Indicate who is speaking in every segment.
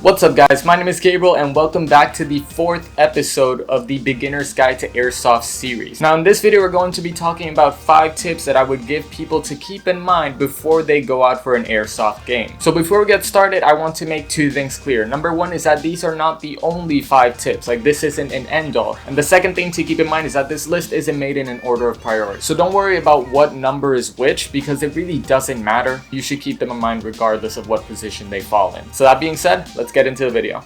Speaker 1: What's up guys, my name is Gabriel and welcome back to the 4th episode of the Beginner's Guide to Airsoft series. Now in this video we're going to be talking about 5 tips that I would give people to keep in mind before they go out for an Airsoft game. So before we get started, I want to make 2 things clear. Number 1 is that these are not the only 5 tips, like this isn't an end all. And the second thing to keep in mind is that this list isn't made in an order of priority. So don't worry about what number is which because it really doesn't matter. You should keep them in mind regardless of what position they fall in. So that being said, let's get into the video.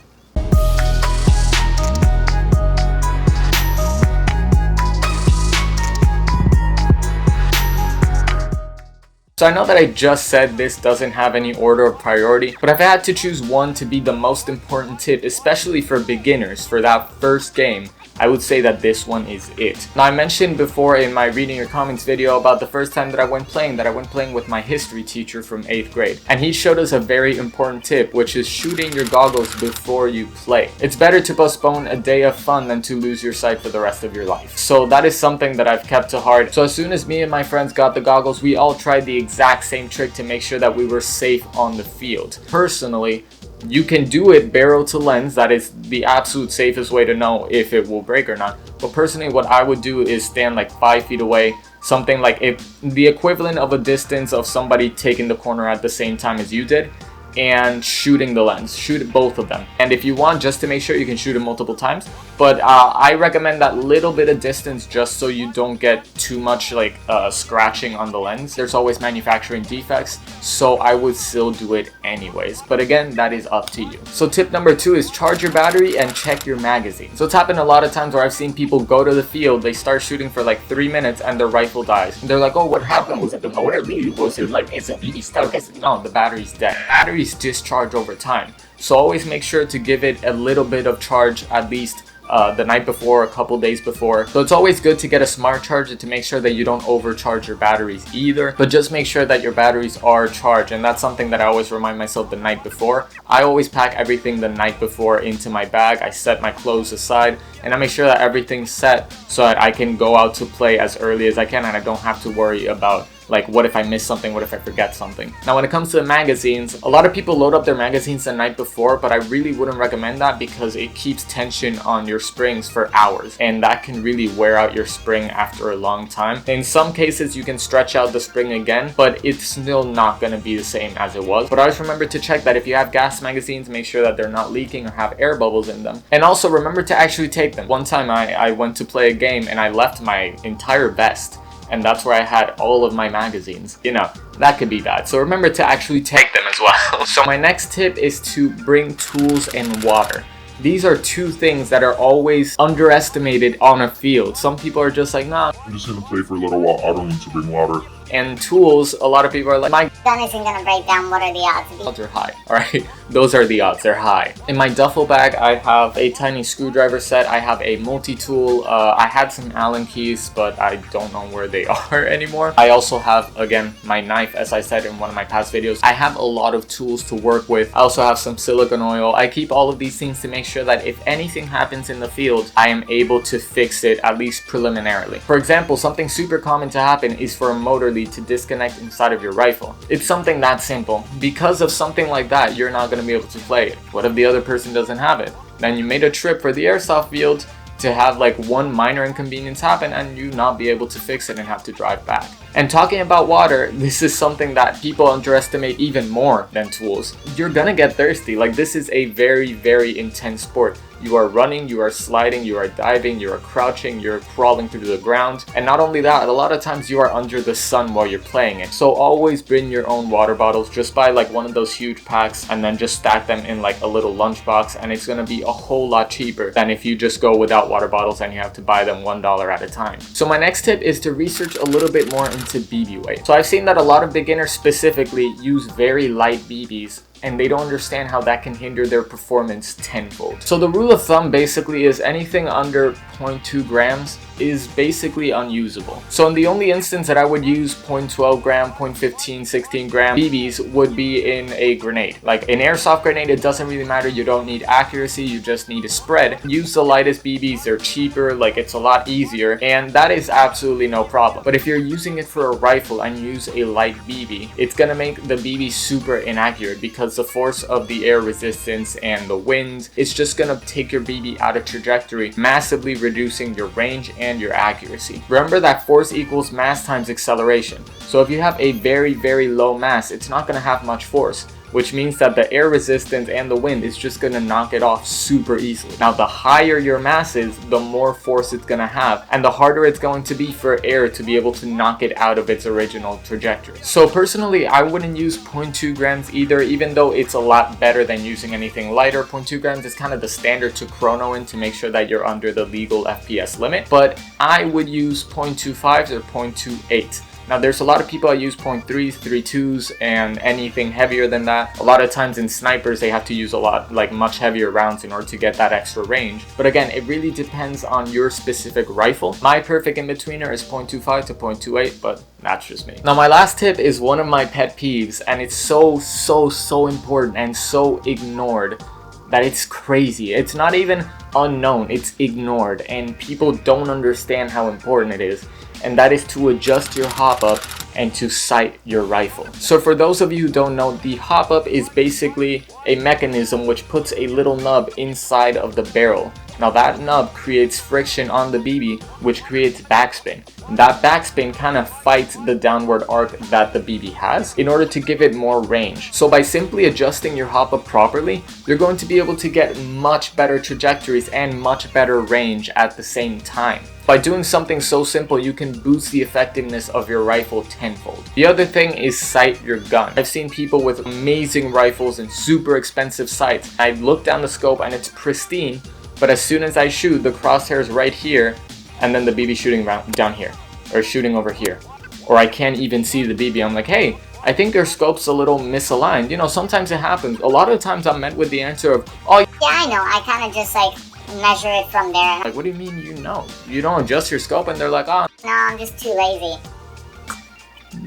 Speaker 1: So I know that I just said this doesn't have any order of priority, but if I had to choose one to be the most important tip, especially for beginners, for that first game, I would say that this one is it. Now I mentioned before in my reading your comments video about the first time that I went playing with my history teacher from 8th grade. And he showed us a very important tip, which is shooting your goggles before you play. It's better to postpone a day of fun than to lose your sight for the rest of your life. So that is something that I've kept to heart. So as soon as me and my friends got the goggles, we all tried the exact same trick to make sure that we were safe on the field. Personally, you can do it barrel to lens. That is the absolute safest way to know if it will break or not. But personally, what I would do is stand like 5 feet away, something like if the equivalent of a distance of somebody taking the corner at the same time as you did, and shooting the lens. Shoot both of them. And if you want, just to make sure, you can shoot it multiple times. But I recommend that little bit of distance just so you don't get too much like scratching on the lens. There's always manufacturing defects, so I would still do it anyways. But again, that is up to you. So tip number 2 is charge your battery and check your magazine. So it's happened a lot of times where I've seen people go to the field, they start shooting for like 3 minutes and their rifle dies. And they're like, oh, what happened? Was it the motor? Was it like, is it really stuck? No, the battery's dead. Batteries discharge over time. So always make sure to give it a little bit of charge at least the night before, a couple days before. So it's always good to get a smart charger to make sure that you don't overcharge your batteries either, but just make sure that your batteries are charged. And that's something that I always remind myself the night before. I always pack everything the night before into my bag. I set my clothes aside and I make sure that everything's set so that I can go out to play as early as I can and I don't have to worry about like, what if I miss something? What if I forget something? Now, when it comes to the magazines, a lot of people load up their magazines the night before, but I really wouldn't recommend that because it keeps tension on your springs for hours, and that can really wear out your spring after a long time. In some cases, you can stretch out the spring again, but it's still not going to be the same as it was. But always remember to check that if you have gas magazines, make sure that they're not leaking or have air bubbles in them. And also remember to actually take them. One time I went to play a game and I left my entire vest, and that's where I had all of my magazines. You know, that could be bad. So remember to actually take them as well. So my next tip is to bring tools and water. These are 2 things that are always underestimated on a field. Some people are just like, nah,
Speaker 2: I'm just gonna play for a little while, I don't need to bring water.
Speaker 1: And tools, a lot of people are like, my
Speaker 3: gun isn't gonna break down, what are the odds?
Speaker 1: The odds are high, alright? Those are the odds, they're high. In my duffel bag, I have a tiny screwdriver set, I have a multi-tool, I had some Allen keys, but I don't know where they are anymore. I also have, again, my knife, as I said in one of my past videos. I have a lot of tools to work with. I also have some silicone oil. I keep all of these things to make sure that if anything happens in the field, I am able to fix it, at least preliminarily. For example, something super common to happen is for a motor lead to disconnect inside of your rifle. It's something that simple. Because of something like that, you're not going to be able to play it. What if the other person doesn't have it? Then you made a trip for the airsoft field to have like one minor inconvenience happen and you not be able to fix it and have to drive back. And talking about water, this is something that people underestimate even more than tools. You're gonna get thirsty. Like, this is a very, very intense sport. You are running, you are sliding, you are diving, you are crouching, you're crawling through the ground. And not only that, a lot of times you are under the sun while you're playing it. So always bring your own water bottles. Just buy like one of those huge packs and then just stack them in like a little lunchbox, and it's gonna be a whole lot cheaper than if you just go without water bottles and you have to buy them $1 at a time. So my next tip is to research a little bit more into BB weight. So I've seen that a lot of beginners specifically use very light BBs and they don't understand how that can hinder their performance tenfold. So the rule of thumb basically is anything under 0.2 grams is basically unusable. So in the only instance that I would use 0.12 gram, 0.15, 16 gram BBs would be in a grenade. Like an airsoft grenade, it doesn't really matter. You don't need accuracy, you just need a spread. Use the lightest BBs, they're cheaper, like it's a lot easier, and that is absolutely no problem. But if you're using it for a rifle and use a light BB, it's gonna make the BB super inaccurate because because the force of the air resistance and the wind, it's just gonna take your BB out of trajectory, massively reducing your range and your accuracy. Remember that force equals mass times acceleration. So if you have a very low mass, it's not gonna have much force, which means that the air resistance and the wind is just gonna knock it off super easily. Now, the higher your mass is, the more force it's gonna have, and the harder it's going to be for air to be able to knock it out of its original trajectory. So personally, I wouldn't use 0.2 grams either, even though it's a lot better than using anything lighter. 0.2 grams is kind of the standard to chrono in to make sure that you're under the legal FPS limit, but I would use 0.25s or 0.28. Now, there's a lot of people that use 0.3s, 3.2s, and anything heavier than that. A lot of times in snipers, they have to use a lot, like much heavier rounds in order to get that extra range. But again, it really depends on your specific rifle. My perfect in-betweener is 0.25 to 0.28, but that's just me. Now, my last tip is one of my pet peeves, and it's so important and so ignored that it's crazy. It's not even unknown, it's ignored, and people don't understand how important it is. And that is to adjust your hop-up and to sight your rifle. So for those of you who don't know, the hop-up is basically a mechanism which puts a little nub inside of the barrel. Now that nub creates friction on the BB, which creates backspin. That backspin kind of fights the downward arc that the BB has in order to give it more range. So by simply adjusting your hop-up properly, you're going to be able to get much better trajectories and much better range at the same time. By doing something so simple, you can boost the effectiveness of your rifle tenfold. The other thing is sight your gun. I've seen people with amazing rifles and super expensive sights. I look down the scope and it's pristine, but as soon as I shoot, the crosshair is right here, and then the BB shooting down here, or shooting over here. Or I can't even see the BB. I'm like, hey, I think your scope's a little misaligned. You know, sometimes it happens. A lot of times I'm met with the answer of, oh,
Speaker 3: Yeah, I know. I kind of just like measure it from there.
Speaker 1: like, what do you mean you know? You don't adjust your scope? And they're like, oh,
Speaker 3: No, I'm just too lazy.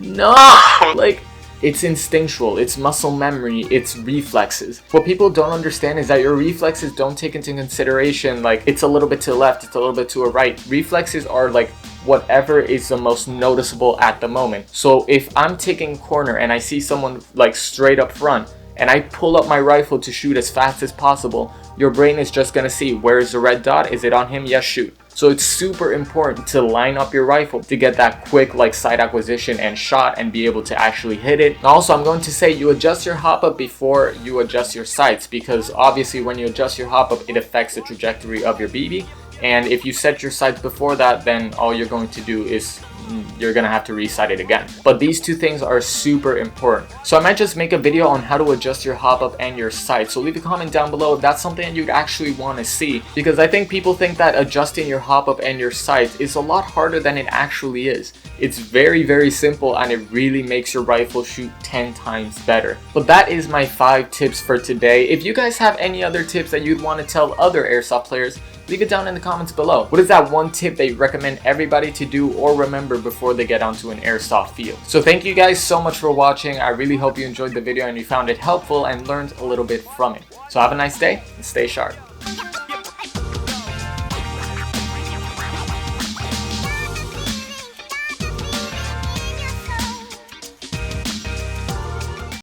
Speaker 1: no! Like, it's instinctual, it's muscle memory, it's reflexes. What people don't understand is that your reflexes don't take into consideration, like, it's a little bit to the left, it's a little bit to a right. Reflexes are like whatever is the most noticeable at the moment. So if I'm taking corner and I see someone like straight up front, and I pull up my rifle to shoot as fast as possible, your brain is just gonna see, where is the red dot? Is it on him? Yes, shoot. So it's super important to line up your rifle to get that quick like sight acquisition and shot and be able to actually hit it. Also, I'm going to say you adjust your hop up before you adjust your sights, because obviously when you adjust your hop up, it affects the trajectory of your BB. And if you set your sights before that, then all you're going to do is you're gonna have to resight it again. But these two things are super important. So I might just make a video on how to adjust your hop up and your sight. So leave a comment down below if that's something you'd actually want to see, because I think people think that adjusting your hop up and your sight is a lot harder than it actually is. It's very simple, and it really makes your rifle shoot 10 times better. But that is my 5 tips for today. If you guys have any other tips that you'd want to tell other airsoft players, leave it down in the comments below. What is that one tip that you recommend everybody to do or remember before they get onto an airsoft field? So thank you guys so much for watching. I really hope you enjoyed the video and you found it helpful and learned a little bit from it. So have a nice day and stay sharp.